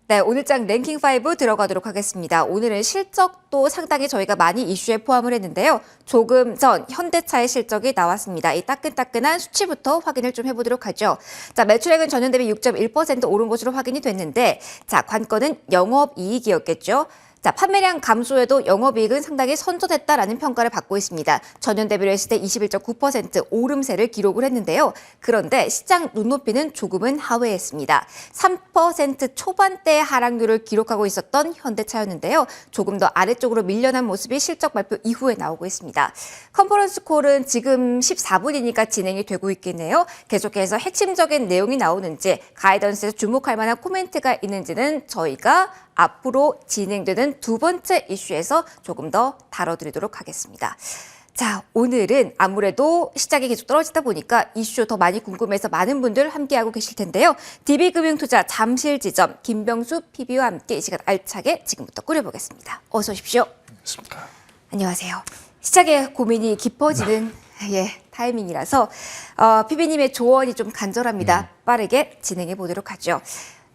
네, 오늘장 랭킹5 들어가도록 하겠습니다. 오늘은 실적도 상당히 저희가 많이 이슈에 포함을 했는데요. 조금 전 현대차의 실적이 나왔습니다. 이 따끈따끈한 수치부터 확인을 좀 해보도록 하죠. 자, 매출액은 전년 대비 6.1% 오른 것으로 확인이 됐는데, 자, 관건은 영업이익이었겠죠. 자, 판매량 감소에도 영업이익은 상당히 선전했다라는 평가를 받고 있습니다. 전년 대비로 했을 때 21.9% 오름세를 기록을 했는데요. 그런데 시장 눈높이는 조금은 하회했습니다. 3% 초반대의 하락률을 기록하고 있었던 현대차였는데요. 조금 더 아래쪽으로 밀려난 모습이 실적 발표 이후에 나오고 있습니다. 컨퍼런스 콜은 지금 14분이니까 진행이 되고 있겠네요. 계속해서 핵심적인 내용이 나오는지, 가이던스에서 주목할 만한 코멘트가 있는지는 저희가 앞으로 진행되는 두 번째 이슈에서 조금 더 다뤄드리도록 하겠습니다. 자, 오늘은 아무래도 시장이 계속 떨어지다 보니까 이슈 더 많이 궁금해서 많은 분들 함께하고 계실 텐데요. DB금융투자 잠실지점 김병수 PB와 함께 이 시간 알차게 지금부터 꾸려보겠습니다. 어서 오십시오. 안녕하십니까. 안녕하세요. 시장의 고민이 깊어지는 타이밍이라서 PB님의 조언이 좀 간절합니다. 빠르게 진행해 보도록 하죠.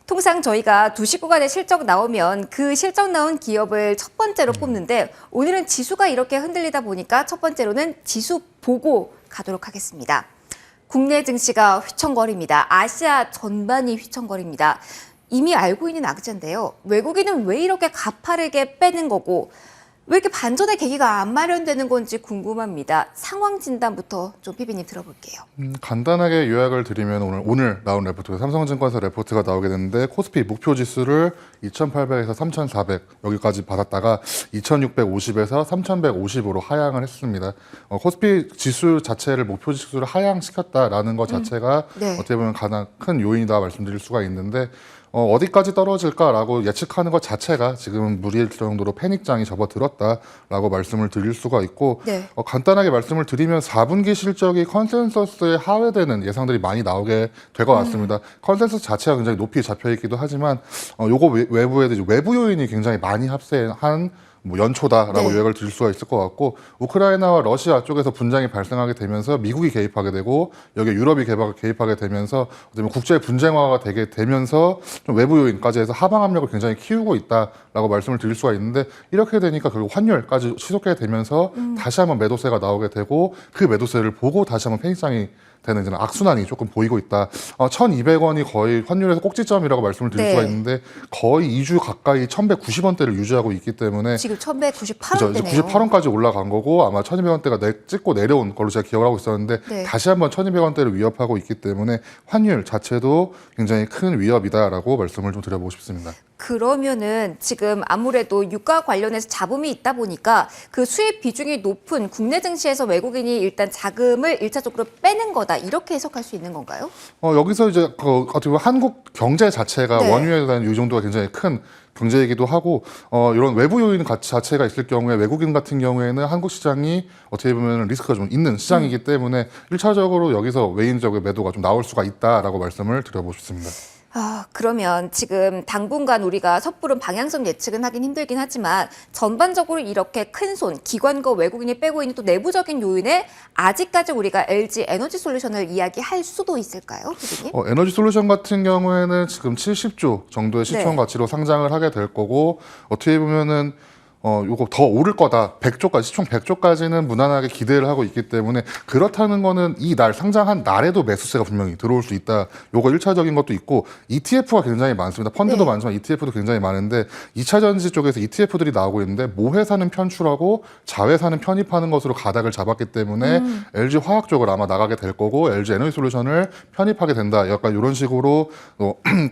통상 저희가 두 식구간의 실적 나오면 그 실적 나온 기업을 첫 번째로 뽑는데 오늘은 지수가 이렇게 흔들리다 보니까 첫 번째로는 지수 보고 가도록 하겠습니다. 국내 증시가 휘청거립니다. 아시아 전반이 휘청거립니다. 이미 알고 있는 악재인데요. 외국인은 왜 이렇게 가파르게 빼는 거고 왜 이렇게 반전의 계기가 안 마련되는 건지 궁금합니다. 상황 진단부터 좀 PB님 들어볼게요. 간단하게 요약을 드리면 오늘 나온 레포트가 삼성증권사 레포트가 나오게 됐는데 코스피 목표 지수를 2,800에서 3,400 여기까지 받았다가 2,650에서 3,150으로 하향을 했습니다. 코스피 지수 자체를 목표 지수를 하향시켰다라는 것 자체가 네. 어떻게 보면 가장 큰 요인이다 말씀드릴 수가 있는데 어디까지 떨어질까라고 예측하는 것 자체가 지금은 무리일 정도로 패닉장이 접어들었다라고 말씀을 드릴 수가 있고 네. 간단하게 말씀을 드리면 4분기 실적이 컨센서스에 하회되는 예상들이 많이 나오게 될 것 같습니다. 컨센서스 자체가 굉장히 높이 잡혀 있기도 하지만 요거 외부에도 이제 외부 요인이 굉장히 많이 합세한 연초다라고 네. 요약을 드릴 수가 있을 것 같고 우크라이나와 러시아 쪽에서 분쟁이 발생하게 되면서 미국이 개입하게 되고 여기 유럽이 개입하게 되면서 국제 분쟁화가 되게 되면서 좀 외부 요인까지 해서 하방 압력을 굉장히 키우고 있다라고 말씀을 드릴 수가 있는데 이렇게 되니까 결국 환율까지 치솟게 되면서 다시 한번 매도세가 나오게 되고 그 매도세를 보고 다시 한번 패닉장이 되는 이제 악순환이 조금 보이고 있다. 1,200원이 거의 환율에서 꼭지점이라고 말씀을 드릴 네. 수가 있는데 거의 2주 가까이 1,190원대를 유지하고 있기 때문에 지금 1,198원대네요. 98원까지 올라간 거고 아마 1,200원대가 찍고 내려온 걸로 제가 기억을 하고 있었는데 네. 다시 한번 1,200원대를 위협하고 있기 때문에 환율 자체도 굉장히 큰 위협이다라고 말씀을 좀 드려보고 싶습니다. 그러면은 지금 아무래도 유가 관련해서 잡음이 있다 보니까 그 수입 비중이 높은 국내 증시에서 외국인이 일단 자금을 1차적으로 빼는 거다 이렇게 해석할 수 있는 건가요? 여기서 이제 어떻게 보면 한국 경제 자체가 네. 원유에 대한 유정도가 굉장히 큰 경제이기도 하고 이런 외부 요인 자체가 있을 경우에 외국인 같은 경우에는 한국 시장이 어떻게 보면 리스크가 좀 있는 시장이기 때문에 1차적으로 여기서 외인적인 매도가 좀 나올 수가 있다라고 말씀을 드려보고 싶습니다. 그러면 지금 당분간 우리가 섣부른 방향성 예측은 하긴 힘들긴 하지만 전반적으로 이렇게 큰 손, 기관과 외국인이 빼고 있는 또 내부적인 요인에 아직까지 우리가 LG 에너지 솔루션을 이야기할 수도 있을까요, PD님? 에너지 솔루션 같은 경우에는 지금 70조 정도의 시총 네. 가치로 상장을 하게 될 거고 어떻게 보면은 요거 더 오를 거다. 100조까지, 시총 100조까지는 무난하게 기대를 하고 있기 때문에 그렇다는 거는 이 날 상장한 날에도 매수세가 분명히 들어올 수 있다. 요거 1차적인 것도 있고 ETF가 굉장히 많습니다. 펀드도 네. 많지만 ETF도 굉장히 많은데 2차 전지 쪽에서 ETF들이 나오고 있는데 모회사는 편출하고 자회사는 편입하는 것으로 가닥을 잡았기 때문에 LG 화학 쪽을 아마 나가게 될 거고 LG 에너지 솔루션을 편입하게 된다. 약간 이런 식으로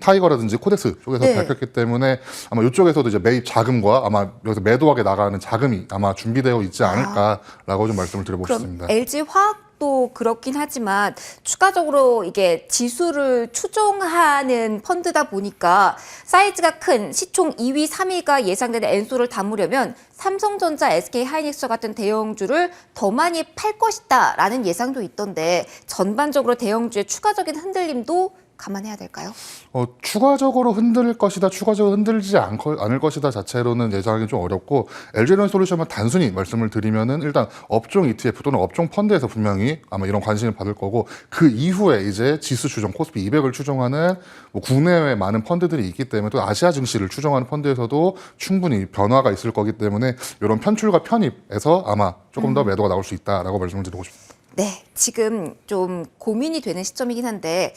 타이거라든지 코덱스 쪽에서 네. 밝혔기 때문에 아마 이쪽에서도 이제 매입 자금과 아마 여기서 매도하게 나가는 자금이 아마 준비되어 있지 않을까라고 좀 말씀을 드려보고 그럼 싶습니다. LG 화학도 그렇긴 하지만 추가적으로 이게 지수를 추종하는 펀드다 보니까 사이즈가 큰 시총 2위, 3위가 예상되는 엔소를 담으려면 삼성전자, SK하이닉스 같은 대형주를 더 많이 팔 것이다라는 예상도 있던데 전반적으로 대형주의 추가적인 흔들림도 감안해야 될까요? 추가적으로 흔들 것이다, 추가적으로 흔들지 않을 것이다 자체로는 예상하기 좀 어렵고, LG에너지솔루션만 단순히 말씀을 드리면은 일단 업종 ETF 또는 업종 펀드에서 분명히 아마 이런 관심을 받을 거고, 그 이후에 이제 지수 추종, 코스피 200을 추종하는 뭐 국내외 많은 펀드들이 있기 때문에, 또 아시아 증시를 추종하는 펀드에서도 충분히 변화가 있을 거기 때문에 이런 편출과 편입에서 아마 조금 더 매도가 나올 수 있다라고 말씀을 드리고 싶습니다. 네, 지금 좀 고민이 되는 시점이긴 한데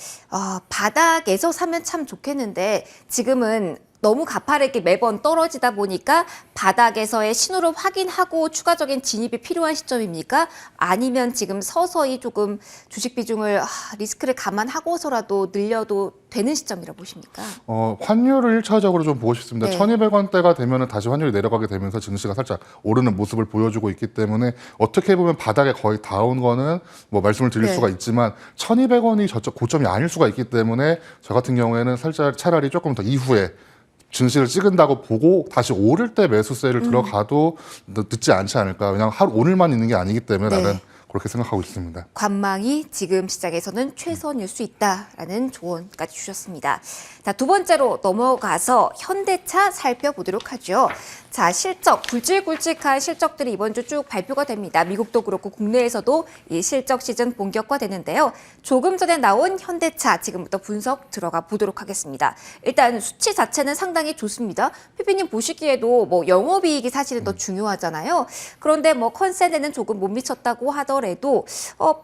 바닥에서 사면 참 좋겠는데 지금은 너무 가파르게 매번 떨어지다 보니까 바닥에서의 신호를 확인하고 추가적인 진입이 필요한 시점입니까? 아니면 지금 서서히 조금 주식 비중을 리스크를 감안하고서라도 늘려도 되는 시점이라고 보십니까? 환율을 1차적으로 좀 보고 싶습니다. 네. 1,200원대가 되면은 다시 환율이 내려가게 되면서 증시가 살짝 오르는 모습을 보여주고 있기 때문에, 어떻게 보면 바닥에 거의 닿은 거는 뭐 말씀을 드릴 네. 수가 있지만 1,200원이 저쪽 고점이 아닐 수가 있기 때문에, 저 같은 경우에는 살짝 차라리 조금 더 이후에 증시를 찍은다고 보고 다시 오를 때 매수세를 들어가도 늦지 않지 않을까. 왜냐하면 하루 오늘만 있는 게 아니기 때문에 네. 나는 그렇게 생각하고 있습니다. 관망이 지금 시장에서는 최선일 수 있다라는 조언까지 주셨습니다. 자, 두 번째로 넘어가서 현대차 살펴보도록 하죠. 자, 실적, 굵직굵직한 실적들이 이번 주 쭉 발표가 됩니다. 미국도 그렇고 국내에서도 이 실적 시즌 본격화되는데요. 조금 전에 나온 현대차 지금부터 분석 들어가 보도록 하겠습니다. 일단 수치 자체는 상당히 좋습니다. 피피님 보시기에도 뭐 영업이익이 사실은 더 중요하잖아요. 그런데 뭐 컨센에는 조금 못 미쳤다고 하더라도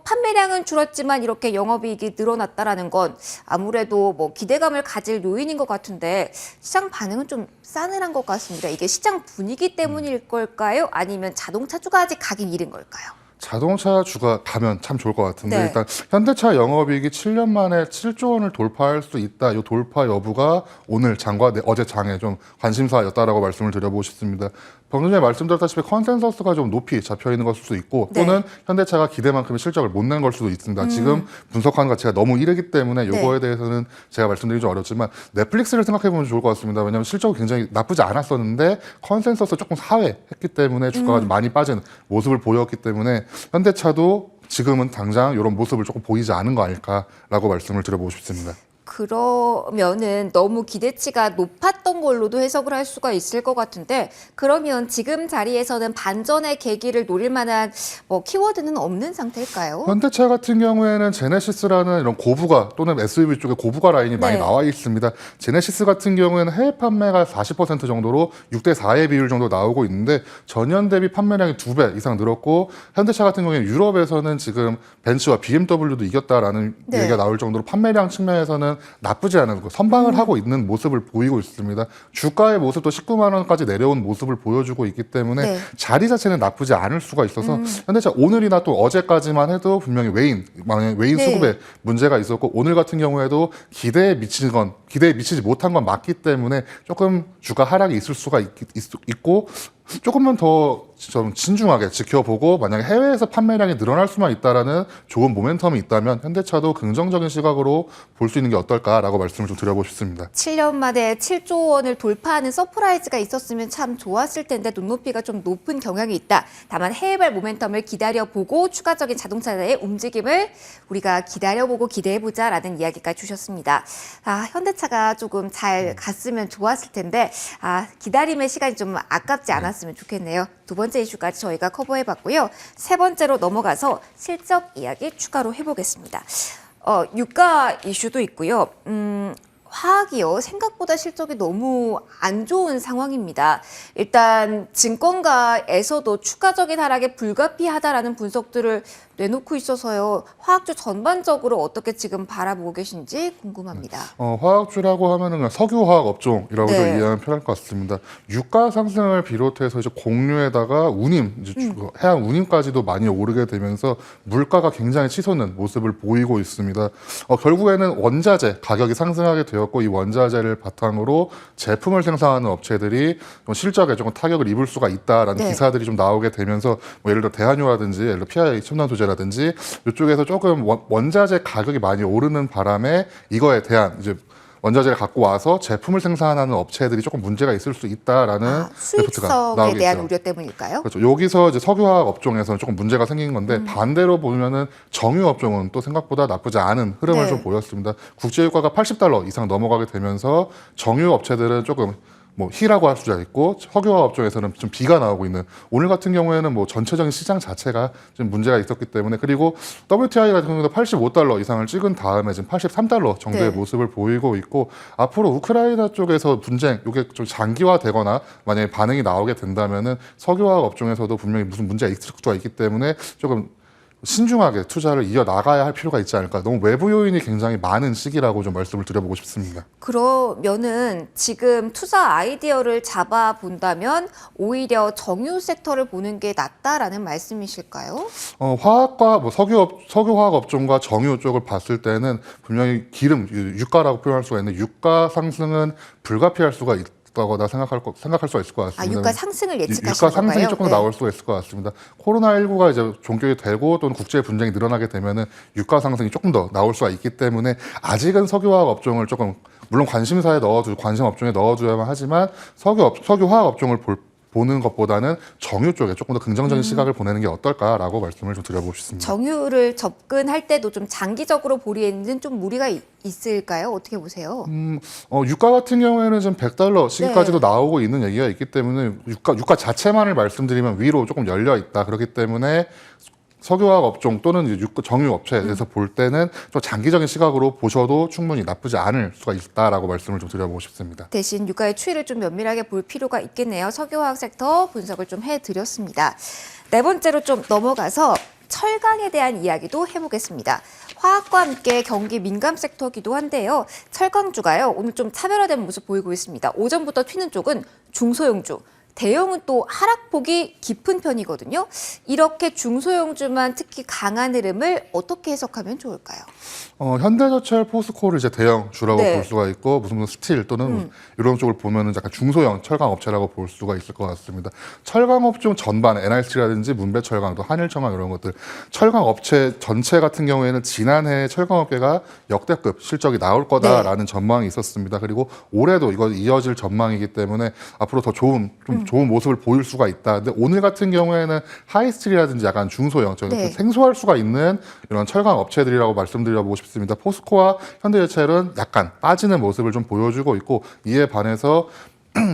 판매량은 줄었지만 이렇게 영업이익이 늘어났다라는 건 아무래도 뭐 기대감을 가질 요인인 것 같은데, 시장 반응은 좀 싸늘한 것 같습니다. 이게 시장 분위기 때문일 걸까요? 아니면 자동차 주가 아직 가기 이른 걸까요? 자동차 주가 가면 참 좋을 것 같은데, 네. 일단 현대차 영업이익이 7년 만에 7조 원을 돌파할 수 있다. 이 돌파 여부가 오늘 장과 어제 장에 좀 관심사였다라고 말씀을 드려보고 싶습니다. 방금 전에 말씀드렸다시피 컨센서스가 좀 높이 잡혀 있는 것일 수도 있고, 네. 또는 현대차가 기대만큼의 실적을 못 낸 걸 수도 있습니다. 지금 분석하는 가치가 너무 이르기 때문에 요거에 대해서는 제가 말씀드리기 좀 어렵지만, 넷플릭스를 생각해 보면 좋을 것 같습니다. 왜냐하면 실적이 굉장히 나쁘지 않았었는데 컨센서스 조금 하회했기 때문에 주가가 좀 많이 빠진 모습을 보였기 때문에, 현대차도 지금은 당장 이런 모습을 조금 보이지 않은 거 아닐까라고 말씀을 드려보고 싶습니다. 그러면은 너무 기대치가 높았던 걸로도 해석을 할 수가 있을 것 같은데, 그러면 지금 자리에서는 반전의 계기를 노릴 만한 뭐 키워드는 없는 상태일까요? 현대차 같은 경우에는 제네시스라는 이런 고부가 또는 SUV 쪽에 고부가 라인이 많이 네. 나와 있습니다. 제네시스 같은 경우에는 해외 판매가 40% 정도로 6대4의 비율 정도 나오고 있는데, 전년 대비 판매량이 2배 이상 늘었고, 현대차 같은 경우에는 유럽에서는 지금 벤츠와 BMW도 이겼다라는 네. 얘기가 나올 정도로 판매량 측면에서는 나쁘지 않은 거, 선방을 하고 있는 모습을 보이고 있습니다. 주가의 모습도 19만 원까지 내려온 모습을 보여주고 있기 때문에 네. 자리 자체는 나쁘지 않을 수가 있어서, 현대차 오늘이나 또 어제까지만 해도 분명히 외인 네. 수급에 문제가 있었고, 오늘 같은 경우에도 기대에 미치지 못한 건 맞기 때문에 조금 주가 하락이 있을 수가 있고, 조금만 더 좀 신중하게 지켜보고, 만약에 해외에서 판매량이 늘어날 수만 있다라는 좋은 모멘텀이 있다면 현대차도 긍정적인 시각으로 볼 수 있는 게 어떨까라고 말씀을 좀 드려보고 싶습니다. 7년 만에 7조 원을 돌파하는 서프라이즈가 있었으면 참 좋았을 텐데 눈높이가 좀 높은 경향이 있다. 다만 해외발 모멘텀을 기다려보고 추가적인 자동차의 움직임을 우리가 기다려보고 기대해보자라는 이야기까지 주셨습니다. 현대차가 조금 잘 갔으면 좋았을 텐데 기다림의 시간이 좀 아깝지 않았으면 좋겠네요. 두 번째 이슈까지 저희가 커버해봤고요. 세 번째로 넘어가서 실적 이야기 추가로 해보겠습니다. 유가 이슈도 있고요. 화학이요. 생각보다 실적이 너무 안 좋은 상황입니다. 일단 증권가에서도 추가적인 하락에 불가피하다라는 분석들을 내놓고 있어서요. 화학주 전반적으로 어떻게 지금 바라보고 계신지 궁금합니다. 화학주라고 하면은 그냥 석유화학 업종이라고 네. 이해하면 편할 것 같습니다. 유가 상승을 비롯해서 이제 공유에다가 운임, 해양 운임까지도 많이 오르게 되면서 물가가 굉장히 치솟는 모습을 보이고 있습니다. 결국에는 원자재 가격이 상승하게 되었고, 이 원자재를 바탕으로 제품을 생산하는 업체들이 좀 실적에 조금 타격을 입을 수가 있다라는 네. 기사들이 좀 나오게 되면서, 뭐 예를 들어 대한유라든지 예를 들어 PI 첨단 소재라든지 이쪽에서 조금 원자재 가격이 많이 오르는 바람에 이거에 대한 이제 원자재를 갖고 와서 제품을 생산하는 업체들이 조금 문제가 있을 수 있다라는 리포트가 수익성에 나오고 대한 있죠. 우려 때문일까요? 그렇죠. 여기서 이제 석유화학 업종에서는 조금 문제가 생긴 건데 반대로 보면은 정유 업종은 또 생각보다 나쁘지 않은 흐름을 네. 좀 보였습니다. 국제유가가 $80 이상 넘어가게 되면서 정유 업체들은 조금 뭐 희라고 할 수가 있고 석유화학 업종에서는 좀 비가 나오고 있는 오늘 같은 경우에는 뭐 전체적인 시장 자체가 좀 문제가 있었기 때문에 그리고 WTI 같은 경우도 $85 이상을 찍은 다음에 지금 $83 정도의 네. 모습을 보이고 있고 앞으로 우크라이나 쪽에서 분쟁 이게 좀 장기화되거나 만약에 반응이 나오게 된다면은 석유화학 업종에서도 분명히 무슨 문제가 있을 수가 있기 때문에 조금 신중하게 투자를 이어나가야 할 필요가 있지 않을까. 너무 외부 요인이 굉장히 많은 시기라고 좀 말씀을 드려보고 싶습니다. 그러면은 지금 투자 아이디어를 잡아본다면 오히려 정유 섹터를 보는 게 낫다라는 말씀이실까요? 화학과 뭐 석유화학 업종과 정유 쪽을 봤을 때는 분명히 기름, 유가라고 표현할 수가 있는데 유가 상승은 불가피할 수가 있다고 생각할 수가 있을 것 같습니다. 유가 상승을 예측하시는 유가 상승이 건가요? 조금 네. 나올 수가 있을 것 같습니다. 코로나19가 이제 종결이 되고 또는 국제 분쟁이 늘어나게 되면은 유가 상승이 조금 더 나올 수가 있기 때문에 아직은 석유화학 업종을 조금 물론 관심사에 관심 업종에 넣어줘야만 하지만 석유화학 업종을 보는 것보다는 정유 쪽에 조금 더 긍정적인 시각을 보내는 게 어떨까라고 말씀을 좀 드려보고 싶습니다. 정유를 접근할 때도 좀 장기적으로 보기에는 좀 무리가 있을까요? 어떻게 보세요? 유가 같은 경우에는 지금 $100 시기까지도 네. 나오고 있는 얘기가 있기 때문에 유가 자체만을 말씀드리면 위로 조금 열려 있다. 그렇기 때문에 석유화학 업종 또는 이제 정유 업체에서 볼 때는 좀 장기적인 시각으로 보셔도 충분히 나쁘지 않을 수가 있다라고 말씀을 좀 드려보고 싶습니다. 대신 유가의 추이를 좀 면밀하게 볼 필요가 있겠네요. 석유화학 섹터 분석을 좀 해드렸습니다. 네 번째로 좀 넘어가서 철강에 대한 이야기도 해보겠습니다. 화학과 함께 경기 민감 섹터기도 한데요. 철강주가요. 오늘 좀 차별화된 모습 보이고 있습니다. 오전부터 튀는 쪽은 중소형주. 대형은 또 하락폭이 깊은 편이거든요. 이렇게 중소형주만 특히 강한 흐름을 어떻게 해석하면 좋을까요? 현대제철, 포스코를 이제 대형주라고 네. 볼 수가 있고 무슨 스틸 또는 이런 쪽을 보면은 약간 중소형 철강 업체라고 볼 수가 있을 것 같습니다. 철강 업종 전반, NRC라든지 문배철강, 또 한일철강 이런 것들 철강 업체 전체 같은 경우에는 지난해 철강 업계가 역대급 실적이 나올 거다라는 전망이 있었습니다. 그리고 올해도 이거 이어질 전망이기 때문에 앞으로 더 좋은 모습을 보일 수가 있다. 근데 오늘 같은 경우에는 하이스틸이라든지 약간 중소형, 네. 생소할 수가 있는 이런 철강 업체들이라고 말씀드려보고 싶습니다. 포스코와 현대제철은 약간 빠지는 모습을 좀 보여주고 있고 이에 반해서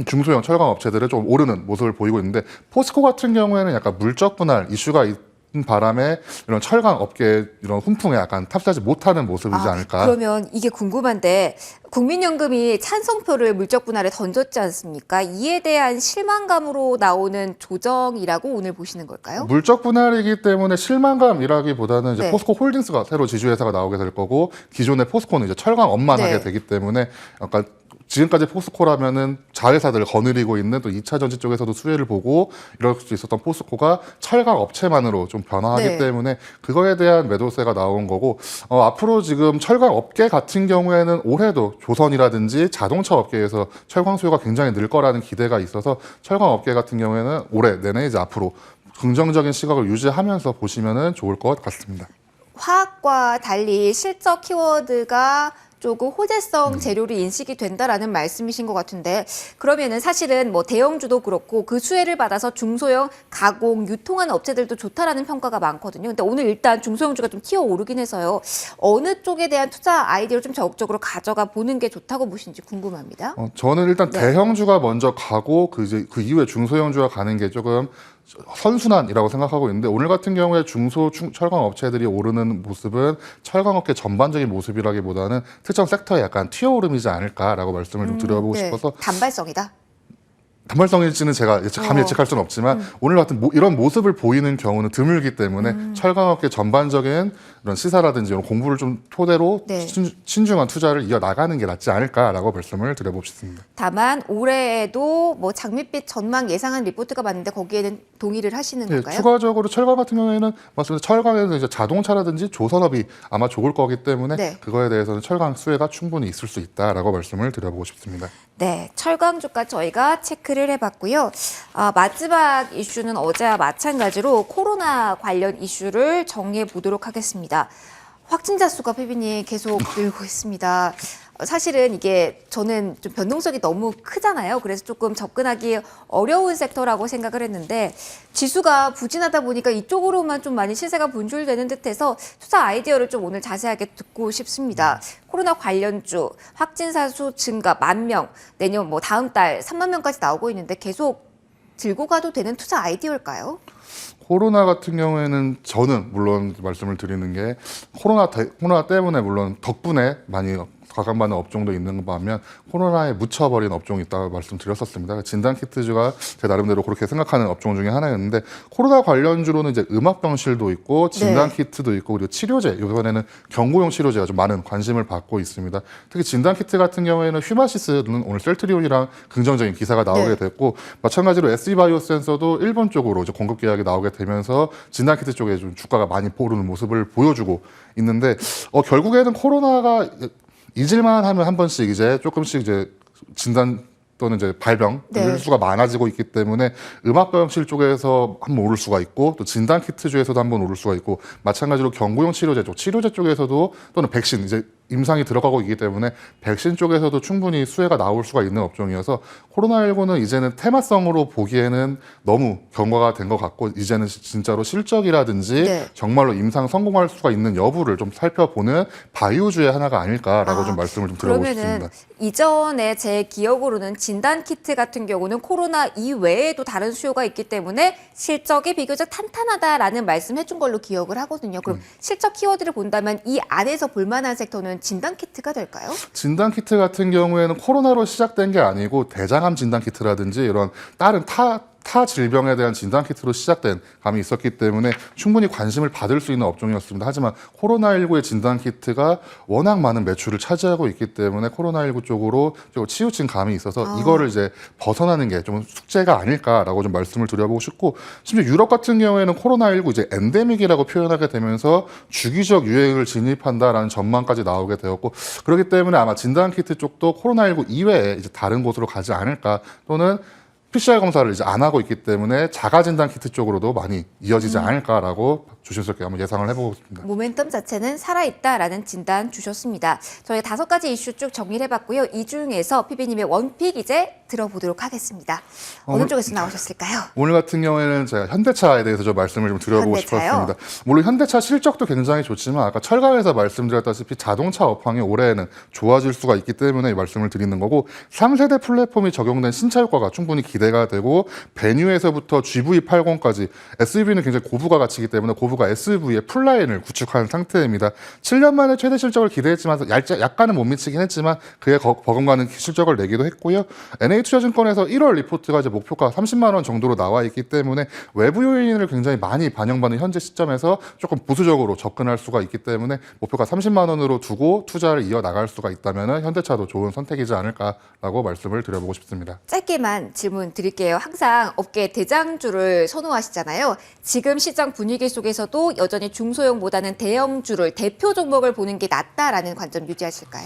중소형 철강 업체들은 좀 오르는 모습을 보이고 있는데 포스코 같은 경우에는 약간 물적 분할 이슈가 있는 바람에 이런 철강 업계 이런 훈풍에 약간 탑재하지 못하는 모습이지 않을까. 그러면 이게 궁금한데 국민연금이 찬성표를 물적 분할에 던졌지 않습니까? 이에 대한 실망감으로 나오는 조정이라고 오늘 보시는 걸까요? 물적 분할이기 때문에 실망감이라기보다는 이제 네. 포스코 홀딩스가 새로 지주회사가 나오게 될 거고 기존의 포스코는 이제 철강업만 네. 하게 되기 때문에 약간 지금까지 포스코라면은 자회사들을 거느리고 있는 또 2차 전지 쪽에서도 수혜를 보고 이럴 수 있었던 포스코가 철강 업체만으로 좀 변화하기 네. 때문에 그거에 대한 매도세가 나온 거고 앞으로 지금 철강 업계 같은 경우에는 올해도 조선이라든지 자동차 업계에서 철강 수요가 굉장히 늘 거라는 기대가 있어서 철강 업계 같은 경우에는 올해 내내 이제 앞으로 긍정적인 시각을 유지하면서 보시면은 좋을 것 같습니다. 화학과 달리 실적 키워드가 조금 호재성 재료로 인식이 된다라는 말씀이신 것 같은데 그러면은 사실은 뭐 대형주도 그렇고 그 수혜를 받아서 중소형 가공 유통하는 업체들도 좋다라는 평가가 많거든요. 근데 오늘 일단 중소형주가 좀 튀어 오르긴 해서요. 어느 쪽에 대한 투자 아이디어를 좀 적극적으로 가져가 보는 게 좋다고 보시는지 궁금합니다. 저는 일단 네. 대형주가 먼저 가고 그 이후에 중소형주가 가는 게 조금 선순환이라고 생각하고 있는데 오늘 같은 경우에 철강 업체들이 오르는 모습은 철강 업계 전반적인 모습이라기보다는 특정 섹터에 약간 튀어오름이지 않을까라고 말씀을 좀 드려보고 네. 싶어서 단발성이다. 단발성일지는 제가 감히 예측할 수는 없지만 오늘 같은 이런 모습을 보이는 경우는 드물기 때문에 철강업계 전반적인 이런 시사라든지 이런 공부를 좀 토대로 네. 신중한 투자를 이어나가는 게 낫지 않을까라고 말씀을 드려보고 싶습니다. 다만 올해에도 뭐 장밋빛 전망 예상한 리포트가 많은데 거기에는 동의를 하시는 예, 건가요? 추가적으로 철강 같은 경우에는 맞습니다. 철강에는 이제 자동차라든지 조선업이 아마 좋을 거기 때문에 네. 그거에 대해서는 철강 수혜가 충분히 있을 수 있다라고 말씀을 드려보고 싶습니다. 네, 철강 주가 저희가 체크를 해봤고요. 마지막 이슈는 어제와 마찬가지로 코로나 관련 이슈를 정리해 보도록 하겠습니다. 확진자 수가 피비님 계속 늘고 있습니다. 사실은 이게 저는 좀 변동성이 너무 크잖아요. 그래서 조금 접근하기 어려운 섹터라고 생각을 했는데 지수가 부진하다 보니까 이쪽으로만 좀 많이 시세가 분출되는 듯해서 투자 아이디어를 좀 오늘 자세하게 듣고 싶습니다. 코로나 관련주, 확진자 수 증가 10,000명, 내년 뭐 다음 달 3만 명까지 나오고 있는데 계속 들고 가도 되는 투자 아이디어일까요? 코로나 같은 경우에는 저는 물론 말씀을 드리는 게 코로나 때문에 물론 덕분에 많이 각광받는 업종도 있는 거 보면 코로나에 묻혀버린 업종이 있다고 말씀드렸었습니다. 진단키트주가 제 나름대로 그렇게 생각하는 업종 중에 하나였는데 코로나 관련주로는 이제 음압병실도 있고 진단키트도 있고 그리고 치료제, 이번에는 경구용 치료제가 좀 많은 관심을 받고 있습니다. 특히 진단키트 같은 경우에는 휴마시스는 오늘 셀트리온이랑 긍정적인 기사가 나오게 됐고 마찬가지로 SE바이오센서도 일본 쪽으로 이제 공급 계약이 나오게 되면서 진단키트 쪽에 좀 주가가 많이 오르는 모습을 보여주고 있는데 결국에는 코로나가 잊을만 하면 한 번씩 이제 조금씩 이제 진단 또는 이제 발병 수가 많아지고 있기 때문에 음압병실 쪽에서 한번 오를 수가 있고 또 진단키트 쪽에서도 한번 오를 수가 있고 마찬가지로 경구용 치료제 쪽에서도 또는 백신 이제 임상이 들어가고 있기 때문에 백신 쪽에서도 충분히 수혜가 나올 수가 있는 업종이어서 코로나19는 이제는 테마성으로 보기에는 너무 경과가 된 것 같고 이제는 진짜로 실적이라든지 정말로 임상 성공할 수가 있는 여부를 좀 살펴보는 바이오주의 하나가 아닐까라고 좀 말씀을 좀 드려보고 싶습니다. 이전에 제 기억으로는 진단키트 같은 경우는 코로나 이외에도 다른 수요가 있기 때문에 실적이 비교적 탄탄하다라는 말씀 해준 걸로 기억을 하거든요. 그럼 실적 키워드를 본다면 이 안에서 볼만한 섹터는 진단키트가 될까요? 진단키트 같은 경우에는 코로나로 시작된 게 아니고 대장암 진단키트라든지 이런 다른 타 질병에 대한 진단키트로 시작된 감이 있었기 때문에 충분히 관심을 받을 수 있는 업종이었습니다. 하지만 코로나19의 진단키트가 워낙 많은 매출을 차지하고 있기 때문에 코로나19 쪽으로 치우친 감이 있어서 이거를 이제 벗어나는 게 좀 숙제가 아닐까라고 좀 말씀을 드려보고 싶고 심지어 유럽 같은 경우에는 코로나19 이제 엔데믹이라고 표현하게 되면서 주기적 유행을 진입한다라는 전망까지 나오게 되었고 그렇기 때문에 아마 진단키트 쪽도 코로나19 이외에 이제 다른 곳으로 가지 않을까 또는 PCR 검사를 이제 안 하고 있기 때문에 자가 진단 키트 쪽으로도 많이 이어지지 않을까라고 조심스럽게 한번 예상을 해보고 있습니다. 모멘텀 자체는 살아있다라는 진단 주셨습니다. 저희 5가지 이슈 쭉 정리를 해봤고요. 이 중에서 PB님의 원픽 이제 들어보도록 하겠습니다. 어느 쪽에서 나오셨을까요? 오늘 같은 경우에는 제가 현대차에 대해서 좀 말씀을 좀 드려보고 현대차요? 싶었습니다. 물론 현대차 실적도 굉장히 좋지만 아까 철강에서 말씀드렸다시피 자동차 업황이 올해에는 좋아질 수가 있기 때문에 이 말씀을 드리는 거고 3세대 플랫폼이 적용된 신차 효과가 충분히 기대가 되고 베뉴에서부터 GV80까지 SUV는 굉장히 고부가 가치이기 때문에 고부가 SUV의 풀라인을 구축한 상태입니다. 7년 만에 최대 실적을 기대했지만 약간은 못 미치긴 했지만 그에 버금가는 실적을 내기도 했고요. NH투자증권에서 1월 리포트가 이제 목표가 30만 원 정도로 나와 있기 때문에 외부 요인을 굉장히 많이 반영받는 현재 시점에서 조금 보수적으로 접근할 수가 있기 때문에 목표가 30만 원으로 두고 투자를 이어나갈 수가 있다면 현대차도 좋은 선택이지 않을까라고 말씀을 드려보고 싶습니다. 짧게만 질문 드릴게요. 항상 업계 대장주를 선호하시잖아요. 지금 시장 분위기 속에서도 여전히 중소형보다는 대형주를 대표 종목을 보는 게 낫다라는 관점 유지하실까요?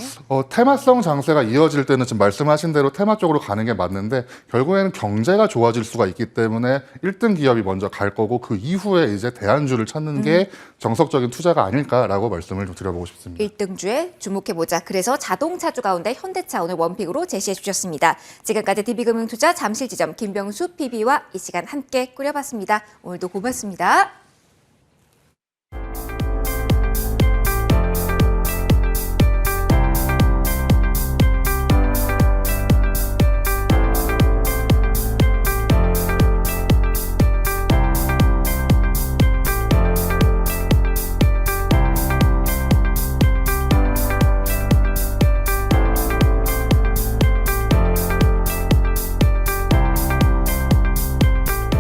테마성 장세가 이어질 때는 지금 말씀하신 대로 테마 쪽으로 가는 게 맞는데 결국에는 경제가 좋아질 수가 있기 때문에 1등 기업이 먼저 갈 거고 그 이후에 이제 대안주를 찾는 게 정석적인 투자가 아닐까라고 말씀을 좀 드려보고 싶습니다. 1등주에 주목해보자. 그래서 자동차주 가운데 현대차 오늘 원픽으로 제시해 주셨습니다. 지금까지 DB금융투자 잠실지점 김병수 PB와 이 시간 함께 꾸려봤습니다. 오늘도 고맙습니다.